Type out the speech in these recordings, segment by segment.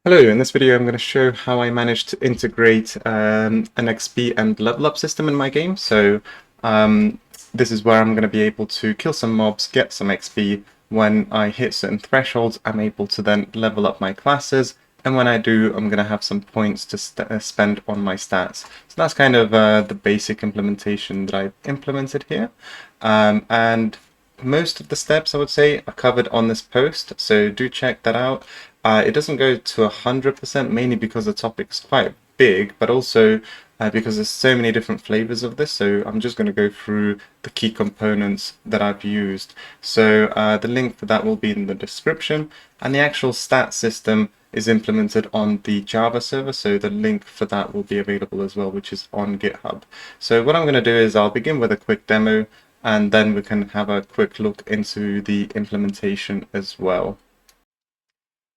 Hello, in this video I'm going to show how I managed to integrate an XP and level up system in my game. Um, this is where I'm going to be able to kill some mobs, get some XP. When I hit certain thresholds, I'm able to then level up my classes, and when I do, I'm going to have some points to spend on my stats. So that's kind of the basic implementation that I've implemented here. And most of the steps, I would say, are covered on this post, so do check that out. It doesn't go to 100%, mainly because the topic's quite big, but also because there's so many different flavors of this. So I'm just going to go through the key components that I've used. So the link for that will be in the description, and the actual stat system is implemented on the Java server, so the link for that will be available as well, which is on GitHub. So what I'm going to do is I'll begin with a quick demo, and then we can have a quick look into the implementation as well.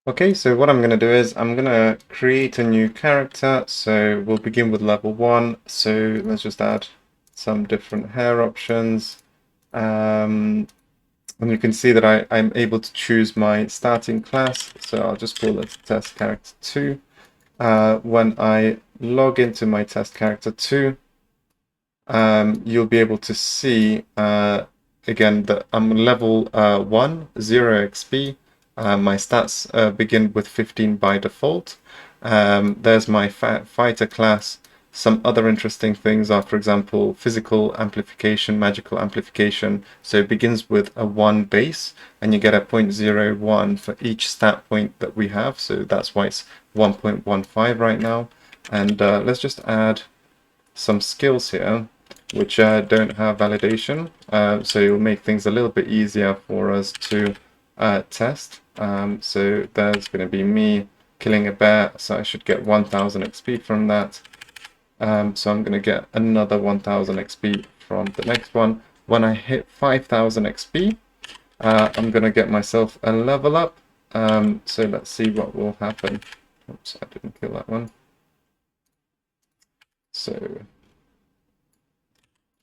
Okay, so what I'm going to do is I'm going to create a new character. So we'll begin with level 1. So let's just add some different hair options. And you can see that I'm able to choose my starting class. So I'll just call it test character 2. When I log into my test character 2, you'll be able to see again that I'm level 1, 0 XP. My stats begin with 15 by default. There's my fighter class. Some other interesting things are, for example, physical amplification, magical amplification. So it begins with a 1 base, and you get a 0.01 for each stat point that we have. So that's why it's 1.15 right now. And let's just add some skills here which don't have validation, so it will make things a little bit easier for us to test. So there's going to be me killing a bear, so I should get 1000 XP from that. So I'm going to get another 1000 XP from the next one. When I hit 5000 XP, I'm going to get myself a level up. So let's see what will happen. Oops, I didn't kill that one. So,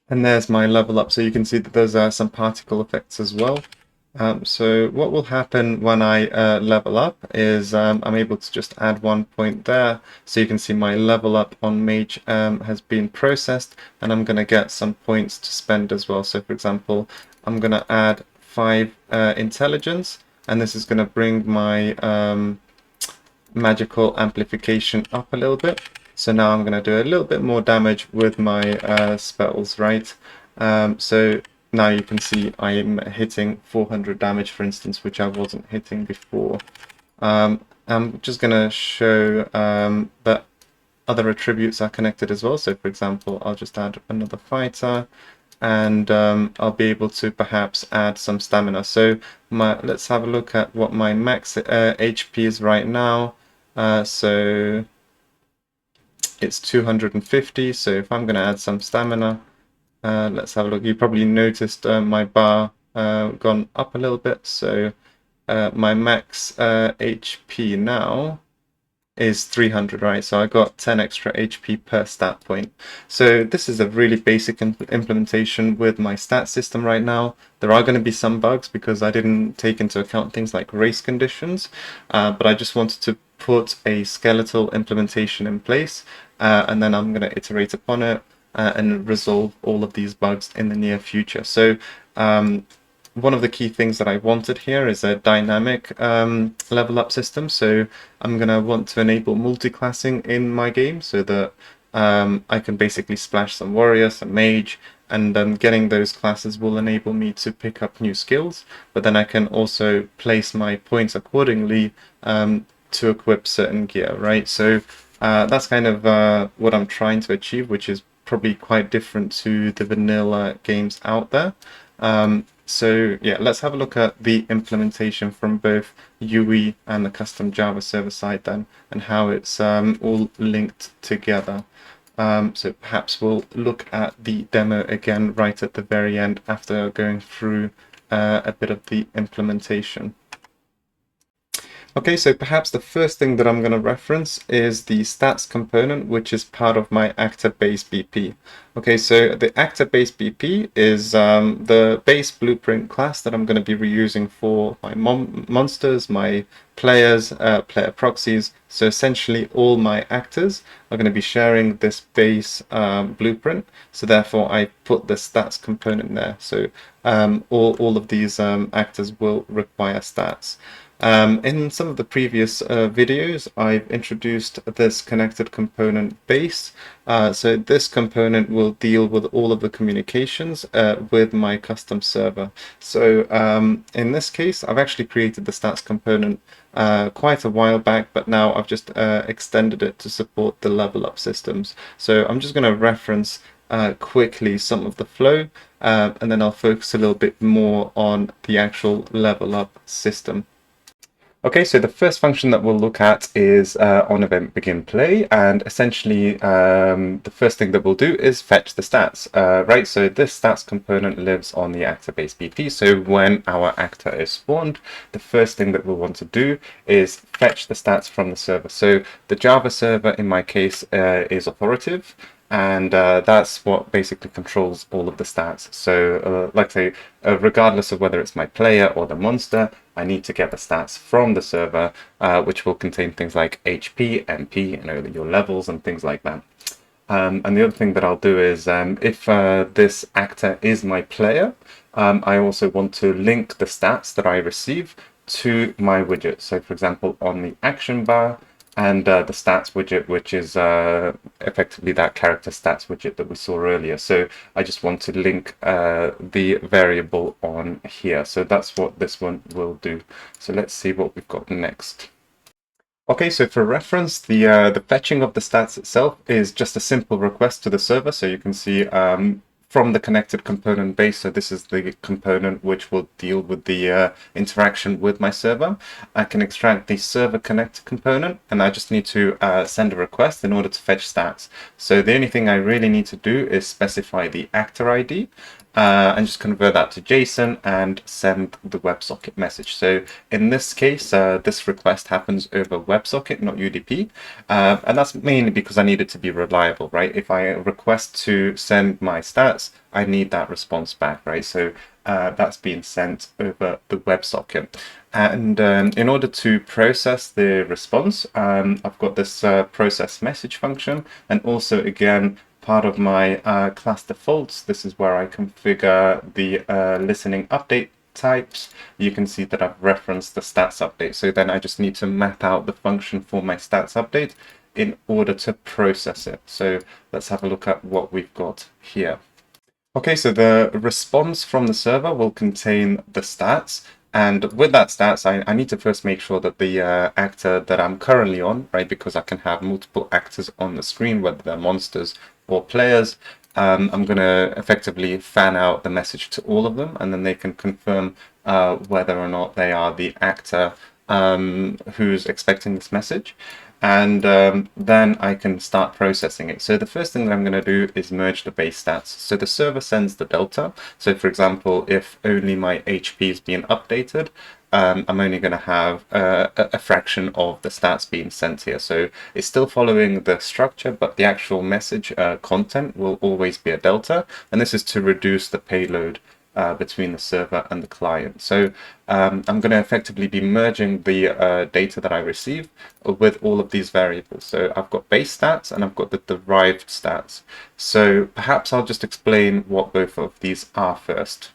and there's my level up. So you can see that there's some particle effects as well. So what will happen when I level up is I'm able to just add 1 point there. So you can see my level up on mage has been processed, and I'm going to get some points to spend as well. So for example, I'm going to add 5 intelligence, and this is going to bring my magical amplification up a little bit. So now I'm going to do a little bit more damage with my spells, right? So now you can see I'm hitting 400 damage, for instance, which I wasn't hitting before. I'm just going to show that other attributes are connected as well. So for example, I'll just add another fighter, and I'll be able to perhaps add some stamina. So let's have a look at what my max HP is right now. So it's 250. So if I'm going to add some stamina, let's have a look. You probably noticed my bar gone up a little bit. So my max HP now is 300, right? So I got 10 extra HP per stat point. So this is a really basic implementation with my stat system right now. There are going to be some bugs because I didn't take into account things like race conditions, but I just wanted to put a skeletal implementation in place, and then I'm going to iterate upon it and resolve all of these bugs in the near future. So one of the key things that I wanted here is a dynamic level up system. So I'm going to want to enable multi-classing in my game so that I can basically splash some warrior, some mage, and getting those classes will enable me to pick up new skills. But then I can also place my points accordingly to equip certain gear, right? So that's kind of what I'm trying to achieve, which is probably quite different to the vanilla games out there. So yeah, let's have a look at the implementation from both UE and the custom Java server side then, and how it's all linked together. So perhaps we'll look at the demo again right at the very end after going through a bit of the implementation. Okay, so perhaps the first thing that I'm going to reference is the stats component, which is part of my actor base BP. Okay, so the actor base BP is the base blueprint class that I'm going to be reusing for my monsters, my players, player proxies. So essentially all my actors are going to be sharing this base blueprint. So therefore I put the stats component there. So all of these actors will require stats. In some of the previous videos, I've introduced this connected component base. So this component will deal with all of the communications with my custom server. So in this case, I've actually created the stats component quite a while back, but now I've just extended it to support the level up systems. So I'm just going to reference quickly some of the flow, and then I'll focus a little bit more on the actual level up system. Okay, so the first function that we'll look at is on event begin play, and essentially the first thing that we'll do is fetch the stats, right? So this stats component lives on the actor base BP, so when our actor is spawned, the first thing that we'll want to do is fetch the stats from the server. So the Java server in my case is authoritative, and that's what basically controls all of the stats. So like I say, regardless of whether it's my player or the monster, I need to get the stats from the server, which will contain things like HP, MP, your levels and things like that. And the other thing that I'll do is if this actor is my player, I also want to link the stats that I receive to my widget. So for example, on the action bar, and the stats widget, which is effectively that character stats widget that we saw earlier. So I just want to link the variable on here. So that's what this one will do. So let's see what we've got next. Okay, so for reference, the fetching of the stats itself is just a simple request to the server. So you can see from the connected component base, so this is the component which will deal with the interaction with my server. I can extract the server connect component, and I just need to send a request in order to fetch stats. So the only thing I really need to do is specify the actor ID, and just convert that to JSON and send the WebSocket message. So in this case, this request happens over WebSocket, not UDP, and that's mainly because I need it to be reliable, right? If I request to send my stats, I need that response back, right? So that's being sent over the WebSocket. And in order to process the response, I've got this process message function, and also again, part of my class defaults, this is where I configure the listening update types. You can see that I've referenced the stats update. So then I just need to map out the function for my stats update in order to process it. So let's have a look at what we've got here. Okay, so the response from the server will contain the stats. And with that stats, I need to first make sure that the actor that I'm currently on, right, because I can have multiple actors on the screen, whether they're monsters or players, I'm going to effectively fan out the message to all of them, and then they can confirm whether or not they are the actor who's expecting this message. And then I can start processing it. So the first thing that I'm going to do is merge the base stats. So the server sends the delta. So for example, if only my HP is being updated, I'm only going to have a fraction of the stats being sent here. So it's still following the structure, but the actual message content will always be a delta. And this is to reduce the payload between the server and the client. So I'm going to effectively be merging the data that I receive with all of these variables. So I've got base stats and I've got the derived stats. So perhaps I'll just explain what both of these are first.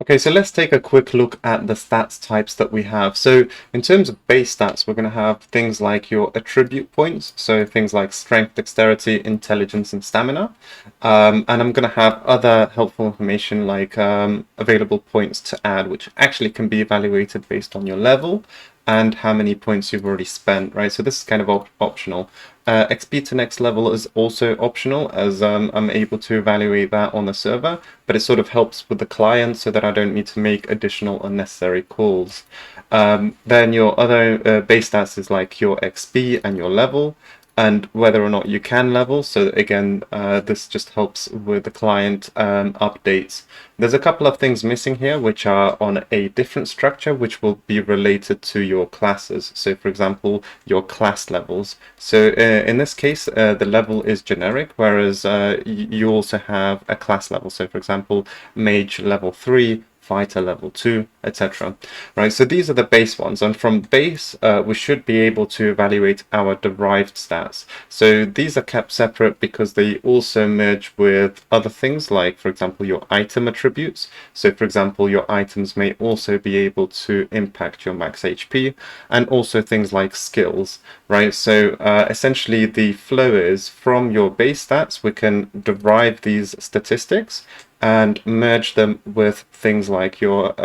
Okay, so let's take a quick look at the stats types that we have. So in terms of base stats, we're going to have things like your attribute points, so things like strength, dexterity, intelligence, and stamina. And I'm going to have other helpful information like available points to add, which actually can be evaluated based on your level and how many points you've already spent, right? So this is kind of optional. XP to next level is also optional, as I'm able to evaluate that on the server, but it sort of helps with the client so that I don't need to make additional unnecessary calls. Then your other base stats is like your XP and your level. and whether or not you can level. So again, this just helps with the client updates. There's a couple of things missing here which are on a different structure which will be related to your classes. So for example, your class levels. So in this case, the level is generic, whereas you also have a class level. So for example, mage level 3, fighter level 2, etc. Right, so these are the base ones, and from base we should be able to evaluate our derived stats. So these are kept separate because they also merge with other things, like for example your item attributes. So for example, your items may also be able to impact your max HP, and also things like skills, right? So essentially the flow is from your base stats we can derive these statistics and merge them with things like your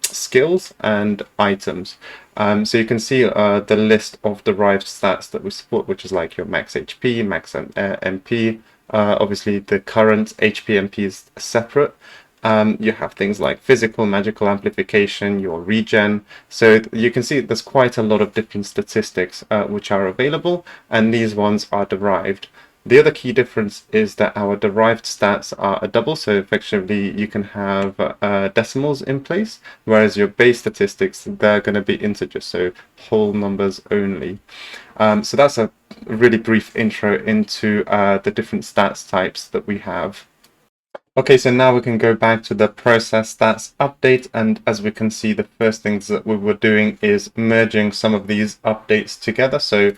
skills and items. So you can see the list of derived stats that we support, which is like your max HP, max MP. Obviously, the current HP MP is separate. You have things like physical, magical amplification, your regen. So you can see there's quite a lot of different statistics which are available, and these ones are derived. The other key difference is that our derived stats are a double, so effectively you can have decimals in place, whereas your base statistics, they're going to be integers, so whole numbers only. So that's a really brief intro into the different stats types that we have. Okay, so now we can go back to the process stats update, and as we can see, the first things that we were doing is merging some of these updates together. So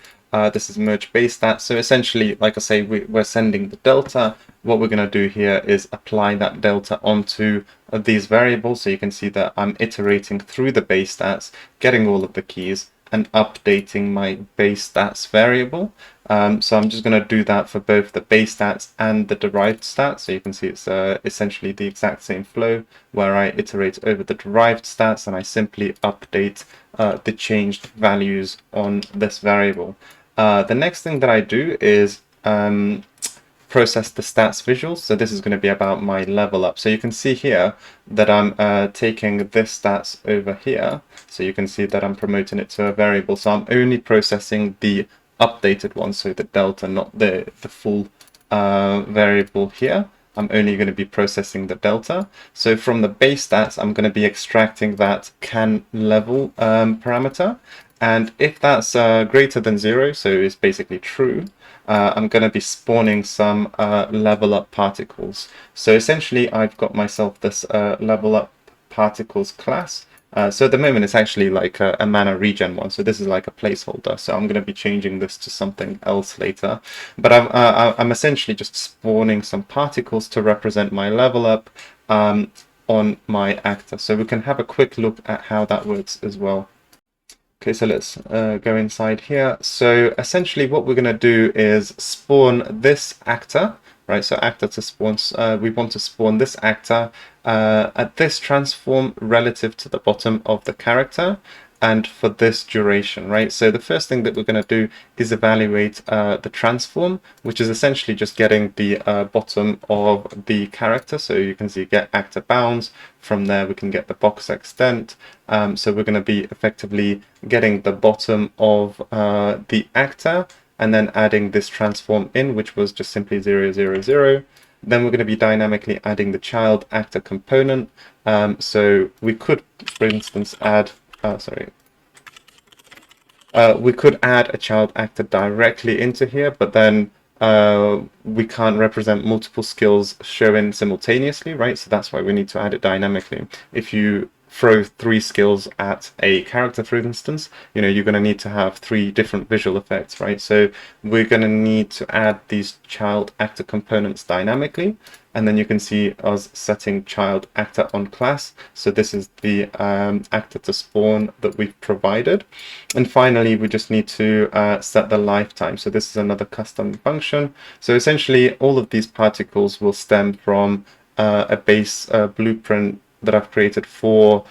this is merge base stats. So essentially, like I say, we're sending the delta. What we're going to do here is apply that delta onto these variables. So you can see that I'm iterating through the base stats, getting all of the keys, and updating my base stats variable. So I'm just going to do that for both the base stats and the derived stats. So you can see it's essentially the exact same flow where I iterate over the derived stats and I simply update the changed values on this variable. The next thing that I do is process the stats visuals. So this is going to be about my level up. So you can see here that I'm taking this stats over here. So you can see that I'm promoting it to a variable. So I'm only processing the updated one, so the delta, not the full variable here. I'm only going to be processing the delta. So from the base stats, I'm going to be extracting that can level parameter. And if that's greater than 0, so it's basically true, I'm going to be spawning some level up particles. So essentially, I've got myself this level up particles class. So at the moment, it's actually like a mana regen one. So this is like a placeholder. So I'm going to be changing this to something else later. But I'm essentially just spawning some particles to represent my level up on my actor. So we can have a quick look at how that works as well. Okay, so let's go inside here. So essentially what we're going to do is spawn this actor, right? So actor to spawn, we want to spawn this actor at this transform relative to the bottom of the character and for this duration, right? So the first thing that we're going to do is evaluate the transform, which is essentially just getting the bottom of the character. So you can see get actor bounds. From there we can get the box extent. So we're going to be effectively getting the bottom of the actor and then adding this transform in, which was just simply 0, 0, 0. Then we're going to be dynamically adding the child actor component. So we could, for instance, add we could add a child actor directly into here, but then we can't represent multiple skills shown simultaneously, right? So that's why we need to add it dynamically. If you throw 3 skills at a character, for instance, you know, you're going to need to have 3 different visual effects, right? So we're going to need to add these child actor components dynamically. And then you can see us setting child actor on class. So this is the actor to spawn that we've provided. And finally, we just need to set the lifetime. So this is another custom function. So essentially, all of these particles will stem from a base blueprint that I've created for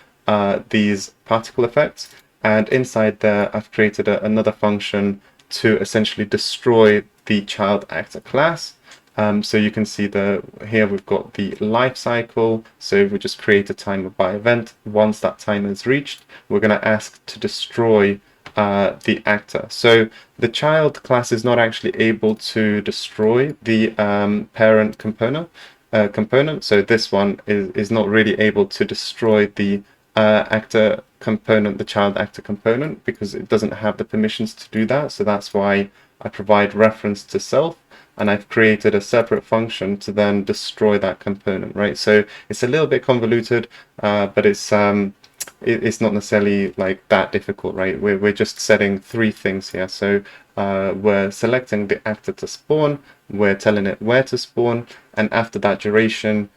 these particle effects. And inside there, I've created another function to essentially destroy the child actor class. So you can see here we've got the life cycle. So if we just create a timer by event, once that timer is reached, we're going to ask to destroy the actor. So the child class is not actually able to destroy the parent component. So this one is not really able to destroy the actor component, the child actor component, because it doesn't have the permissions to do that. So that's why I provide reference to self, and I've created a separate function to then destroy that component, right? So it's a little bit convoluted, but it's not necessarily like that difficult, right? We're just setting three things here. So we're selecting the actor to spawn, we're telling it where to spawn, and after that duration,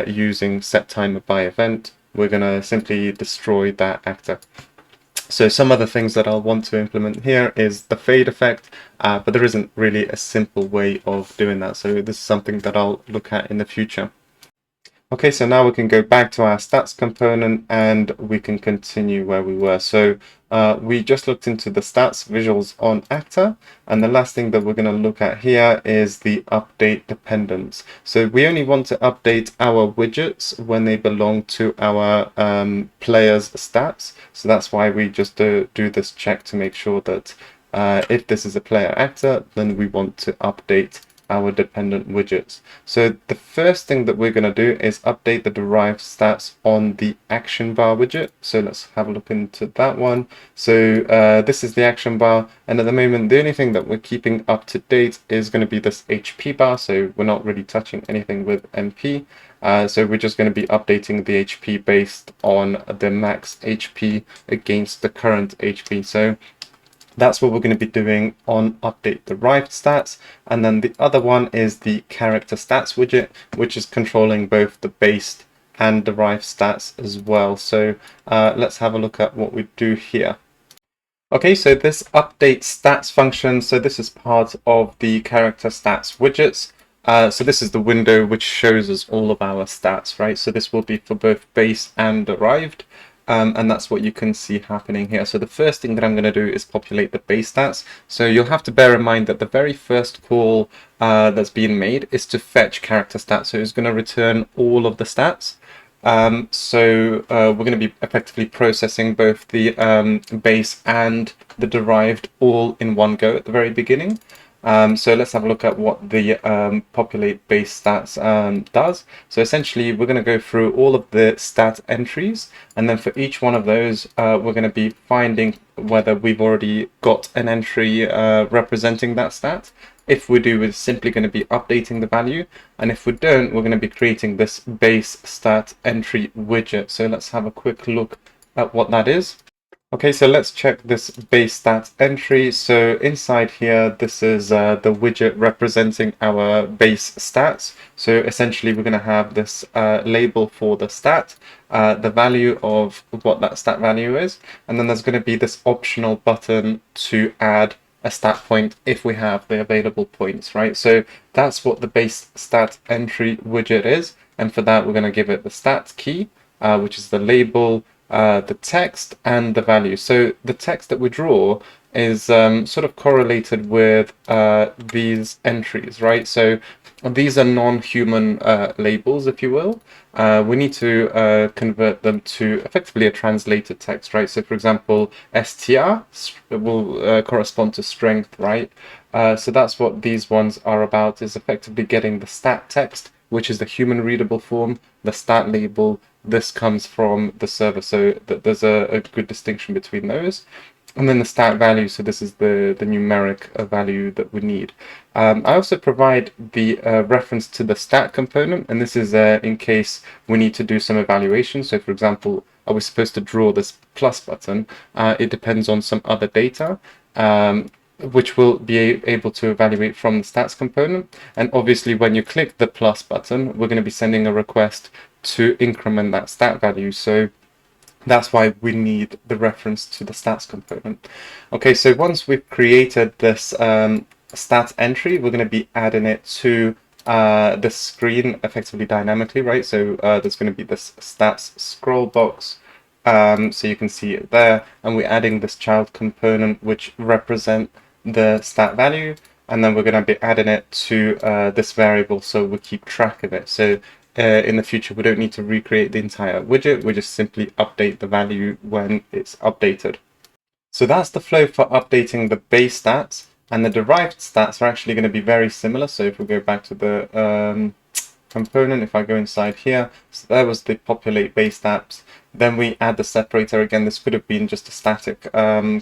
using set timer by event, we're going to simply destroy that actor. So some other things that I'll want to implement here is the fade effect, but there isn't really a simple way of doing that. So this is something that I'll look at in the future. Okay, so now we can go back to our stats component and we can continue where we were. So we just looked into the stats visuals on actor, and the last thing that we're going to look at here is the update dependence. So we only want to update our widgets when they belong to our player's stats. So that's why we just do this check to make sure that if this is a player actor, then we want to update our dependent widgets. So the first thing that we're going to do is update the derived stats on the action bar widget. So let's have a look into that one. So this is the action bar, and at the moment the only thing that we're keeping up to date is going to be this HP bar. So we're not really touching anything with MP. So we're just going to be updating the HP based on the max HP against the current HP. So that's what we're going to be doing on update derived stats. And then the other one is the character stats widget, which is controlling both the base and derived stats as well. So let's have a look at what we do here. Okay, so this update stats function, so this is part of the character stats widgets. So this is the window which shows us all of our stats, right? So this will be for both base and derived. And that's what you can see happening here. So the first thing that I'm going to do is populate the base stats. So you'll have to bear in mind that the very first call that's being made is to fetch character stats. So it's going to return all of the stats. We're going to be effectively processing both the base and the derived all in one go at the very beginning. So let's have a look at what the populate base stats does. So essentially we're going to go through all of the stat entries, and then for each one of those we're going to be finding whether we've already got an entry representing that stat. If we do, we're simply going to be updating the value, and if we don't, we're going to be creating this base stat entry widget. So let's have a quick look at what that is. Okay, so let's check this base stats entry. So inside here, this is the widget representing our base stats. So essentially, we're going to have this label for the stat, the value of what that stat value is, and then there's going to be this optional button to add a stat point if we have the available points, right? So that's what the base stat entry widget is, and for that, we're going to give it the stat key, which is the label, the text and the value. So the text that we draw is sort of correlated with these entries, right? So these are non-human labels, if you will. We need to convert them to effectively a translated text, right? So for example, str will correspond to strength, right? So that's what these ones are about, is effectively getting the stat text, which is the human readable form, the stat label. This comes from the server, so that there's a good distinction between those. And then the stat value, so this is the numeric value that we need. I also provide the reference to the stat component, and this is in case we need to do some evaluation. So for example, are we supposed to draw this plus button? It depends on some other data, which we'll be able to evaluate from the stats component. And obviously when you click the plus button, we're going to be sending a request to increment that stat value. So that's why we need the reference to the stats component. Okay, so once we've created this stats entry, we're going to be adding it to the screen effectively dynamically, right? So there's going to be this stats scroll box. So you can see it there, and we're adding this child component which represent the stat value, and then we're going to be adding it to this variable so we keep track of it. So in the future, we don't need to recreate the entire widget. We just simply update the value when it's updated. So that's the flow for updating the base stats, and the derived stats are actually going to be very similar. So if we go back to the component, if I go inside here, so there was the populate base stats. Then we add the separator again. This could have been just a static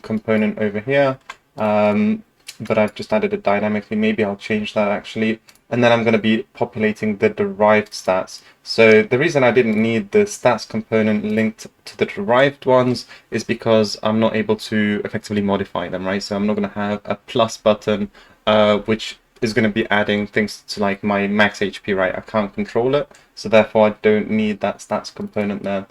component over here, but I've just added it dynamically. Maybe I'll change that actually. And then I'm going to be populating the derived stats. So the reason I didn't need the stats component linked to the derived ones is because I'm not able to effectively modify them, right? So I'm not going to have a plus button, which is going to be adding things to like my max HP, right? I can't control it, so therefore I don't need that stats component there.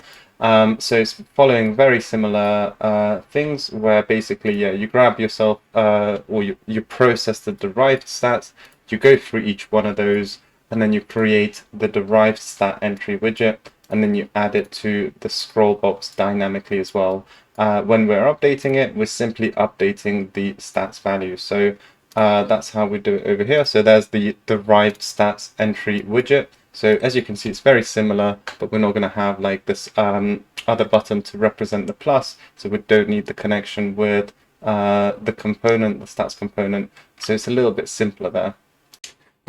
So it's following very similar things where basically, yeah, you grab yourself or you process the derived stats, you go through each one of those, and then you create the derived stat entry widget, and then you add it to the scroll box dynamically as well. When we're updating it, we're simply updating the stats value. So that's how we do it over here. So there's the derived stats entry widget. So as you can see, it's very similar, but we're not going to have like this other button to represent the plus. So we don't need the connection with the component, the stats component. So it's a little bit simpler there.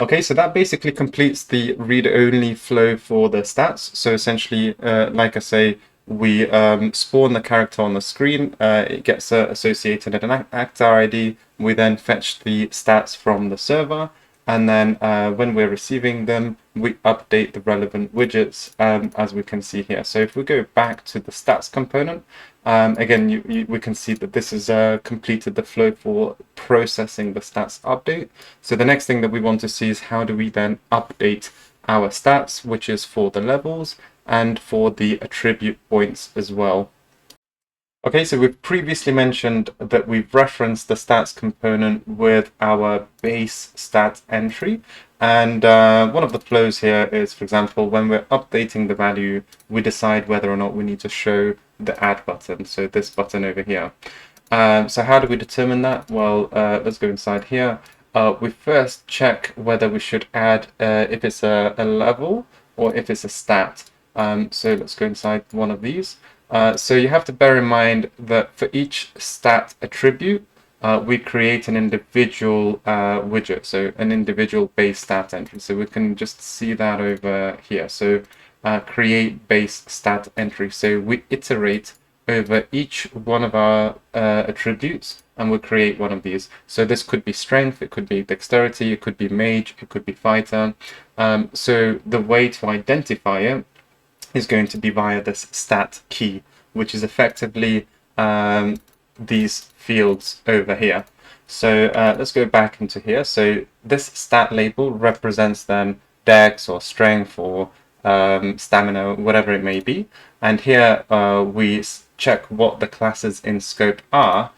Okay, so that basically completes the read-only flow for the stats. So essentially, like I say, we spawn the character on the screen, it gets associated an actor ID, we then fetch the stats from the server, and then when we're receiving them, we update the relevant widgets as we can see here. So if we go back to the stats component, again, we can see that this has completed the flow for processing the stats update. So the next thing that we want to see is how do we then update our stats, which is for the levels and for the attribute points as well. Okay, so we've previously mentioned that we've referenced the stats component with our base stat entry. And one of the flows here is, for example, when we're updating the value, we decide whether or not we need to show the add button, so this button over here. So how do we determine that? Well, let's go inside here. We first check whether we should add if it's a level or if it's a stat. So let's go inside one of these. So you have to bear in mind that for each stat attribute, we create an individual widget, so an individual base stat entry. So we can just see that over here. So create base stat entry. So we iterate over each one of our attributes, and we'll create one of these. So this could be strength, it could be dexterity, it could be mage, it could be fighter. So the way to identify it is going to be via this stat key, which is effectively these fields over here. So let's go back into here. So this stat label represents then dex or strength or stamina, whatever it may be. And here we check what the classes in scope are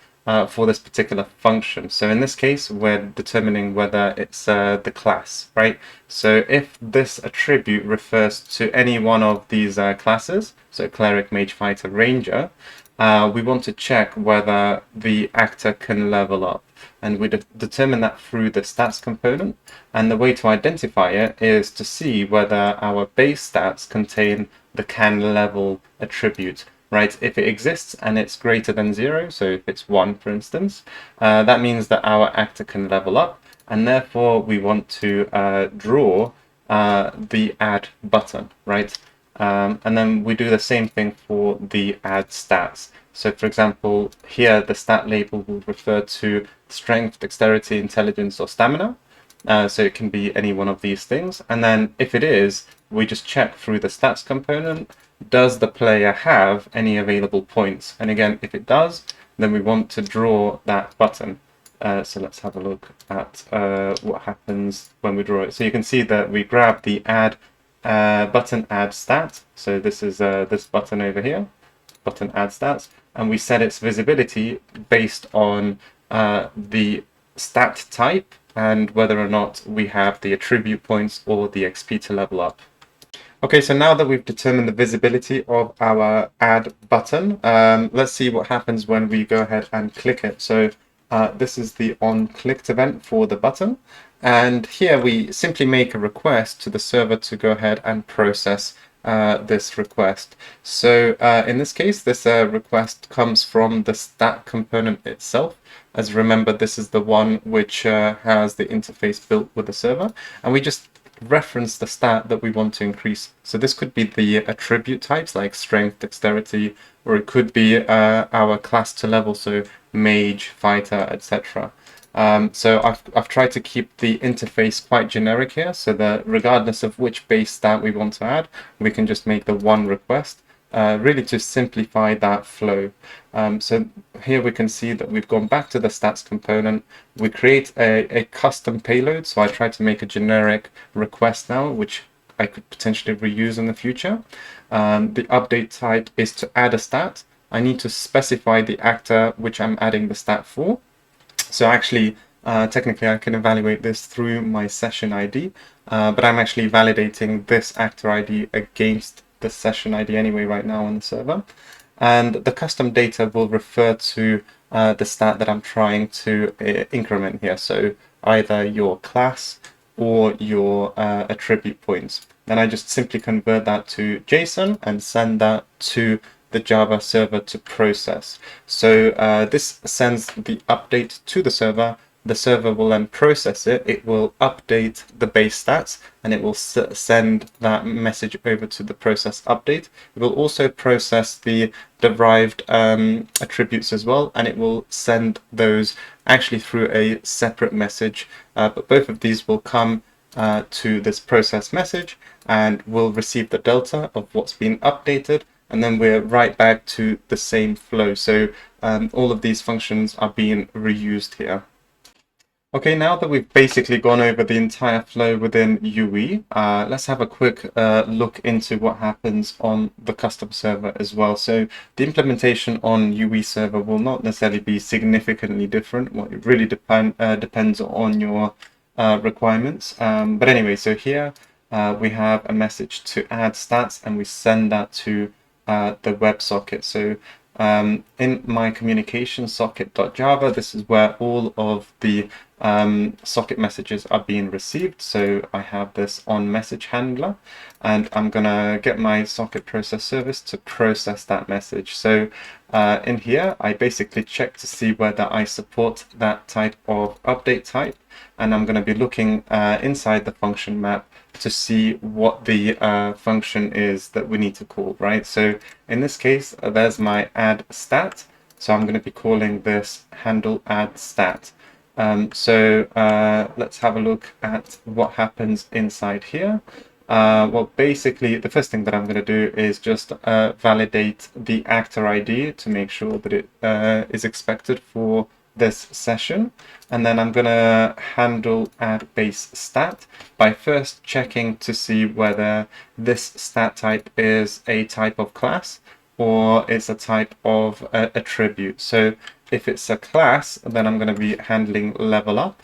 for this particular function. So in this case, we're determining whether it's the class, right? So if this attribute refers to any one of these classes, so cleric, mage, fighter, ranger, we want to check whether the actor can level up. And we determine that through the stats component. And the way to identify it is to see whether our base stats contain the can level attribute. Right, if it exists and it's greater than 0, so if it's 1, for instance, that means that our actor can level up, and therefore we want to draw the add button, right? And then we do the same thing for the add stats. So for example, here the stat label will refer to strength, dexterity, intelligence, or stamina. So it can be any one of these things. And then if it is, we just check through the stats component, does the player have any available points? And again, if it does, then we want to draw that button. So let's have a look at what happens when we draw it. So you can see that we grab the add button add stat. So this is this button over here, button add stats, and we set its visibility based on the stat type and whether or not we have the attribute points or the XP to level up. Okay, so now that we've determined the visibility of our add button, let's see what happens when we go ahead and click it. So this is the on-clicked event for the button. And here we simply make a request to the server to go ahead and process this request. So in this case, this request comes from the stat component itself. As remember, this is the one which has the interface built with the server, and we just reference the stat that we want to increase. So this could be the attribute types like strength, dexterity, or it could be our class to level, so mage, fighter, etc. So I've tried to keep the interface quite generic here, so that regardless of which base stat we want to add, we can just make the one request, really to simplify that flow. So here we can see that we've gone back to the stats component. We create a custom payload, so I tried to make a generic request now, which I could potentially reuse in the future. The update type is to add a stat. I need to specify the actor which I'm adding the stat for. So actually, technically I can evaluate this through my session ID, but I'm actually validating this actor ID against the session ID anyway right now on the server. And the custom data will refer to the stat that I'm trying to increment here. So either your class or your attribute points. Then I just simply convert that to JSON and send that to the Java server to process. So this sends the update to the server. The server will then process it. It will update the base stats, and it will send that message over to the process update. It will also process the derived attributes as well, and it will send those actually through a separate message. But both of these will come to this process message, and will receive the delta of what's been updated, and then we're right back to the same flow. So all of these functions are being reused here. Okay, now that we've basically gone over the entire flow within UE, let's have a quick look into what happens on the custom server as well. So the implementation on UE server will not necessarily be significantly different. Well, it really depends on your requirements. But anyway, so here we have a message to add stats, and we send that to the WebSocket. So in my communication socket.java, this is where all of the socket messages are being received. So I have this on message handler, and I'm gonna get my socket process service to process that message. So in here, I basically check to see whether I support that type of update type, and I'm going to be looking inside the function map to see what the function is that we need to call, right? So in this case, there's my add stat. So I'm going to be calling this handle add stat. So let's have a look at what happens inside here. Well, basically, the first thing that I'm going to do is just validate the actor ID to make sure that it is expected for this session. And then I'm going to handle add base stat by first checking to see whether this stat type is a type of class or it's a type of attribute. So if it's a class, then I'm going to be handling level up.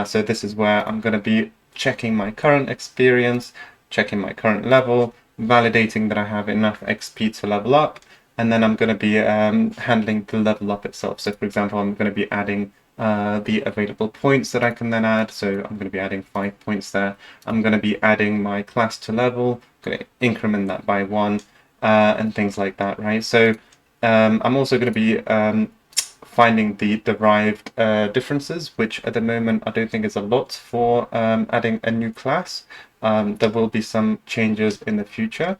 So this is where I'm going to be checking my current experience, checking my current level, validating that I have enough XP to level up, and then I'm going to be handling the level up itself. So for example, I'm going to be adding the available points that I can then add. So I'm going to be adding 5 points there. I'm going to be adding my class to level, going to increment that by 1, and things like that, right? So I'm also going to be finding the derived differences, which at the moment I don't think is a lot for adding a new class. There will be some changes in the future.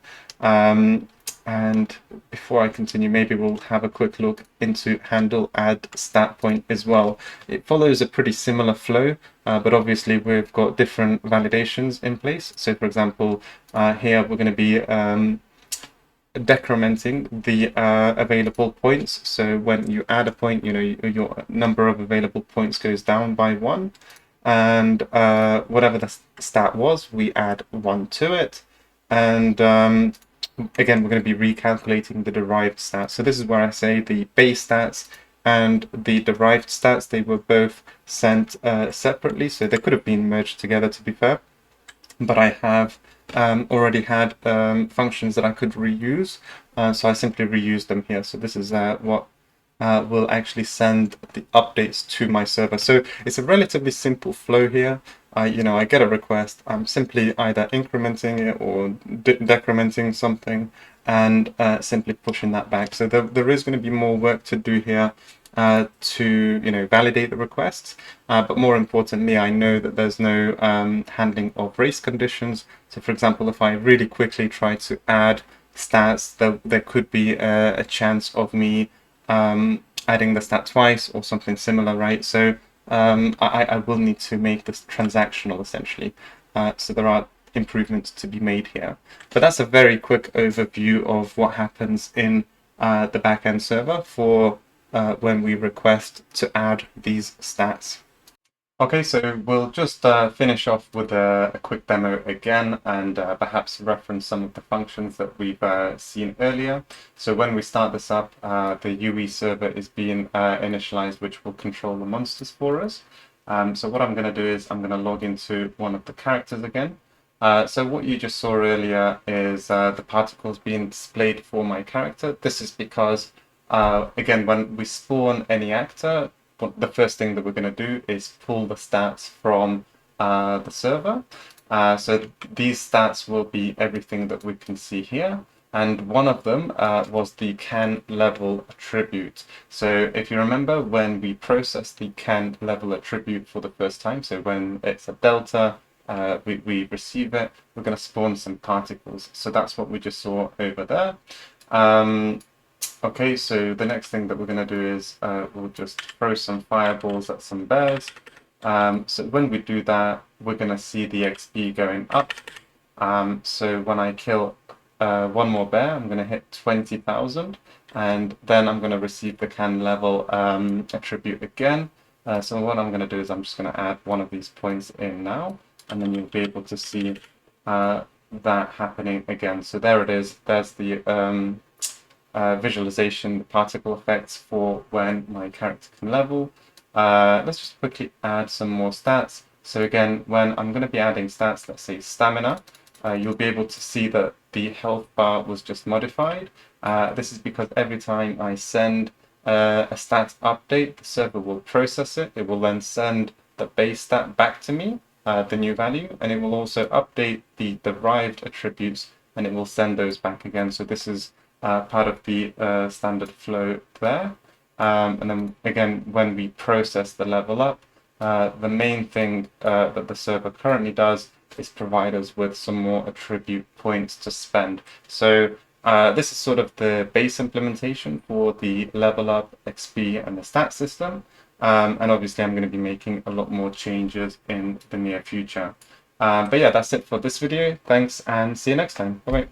And before I continue, maybe we'll have a quick look into handle add stat point as well. It follows a pretty similar flow, but obviously we've got different validations in place. So for example, here we're going to be decrementing the available points. So when you add a point, you know, your number of available points goes down by 1, and whatever the stat was, we add 1 to it. And again, we're going to be recalculating the derived stats. So this is where I say the base stats and the derived stats, they were both sent separately, so they could have been merged together, to be fair. But I have already had functions that I could reuse, so I simply reuse them here. So this is what will actually send the updates to my server. So it's a relatively simple flow here. I get a request, I'm simply either incrementing it or decrementing something, and simply pushing that back. So there is going to be more work to do here to validate the requests, but more importantly, I know that there's no handling of race conditions. So for example, if I really quickly try to add stats, there could be a chance of me adding the stat twice or something similar, right? So I will need to make this transactional essentially. So there are improvements to be made here. But that's a very quick overview of what happens in the backend server for when we request to add these stats. Okay, so we'll just finish off with a quick demo again and perhaps reference some of the functions that we've seen earlier. So when we start this up, the UE server is being initialized, which will control the monsters for us. So what I'm going to do is I'm going to log into one of the characters again. So what you just saw earlier is the particles being displayed for my character. This is because, again, when we spawn any actor, the first thing that we're going to do is pull the stats from the server. So these stats will be everything that we can see here. And one of them was the can level attribute. So if you remember, when we process the can level attribute for the first time, so when it's a delta, we receive it, we're going to spawn some particles. So that's what we just saw over there. Okay, so the next thing that we're going to do is we'll just throw some fireballs at some bears. So when we do that, we're going to see the XP going up. So when I kill one more bear, I'm going to hit 20,000, and then I'm going to receive the can level attribute again. So what I'm going to do is I'm just going to add one of these points in now, and then you'll be able to see that happening again. So there it is. There's the visualization, the particle effects for when my character can level. Let's just quickly add some more stats. So again, when I'm going to be adding stats, let's say stamina, you'll be able to see that the health bar was just modified. This is because every time I send a stats update, the server will process it. It will then send the base stat back to me, the new value, and it will also update the derived attributes, and it will send those back again. So this is part of the standard flow there. And then again, when we process the level up, the main thing that the server currently does is provide us with some more attribute points to spend. So this is sort of the base implementation for the level up, XP, and the stat system. And obviously I'm going to be making a lot more changes in the near future. But yeah, that's it for this video. Thanks and see you next time. Bye-bye.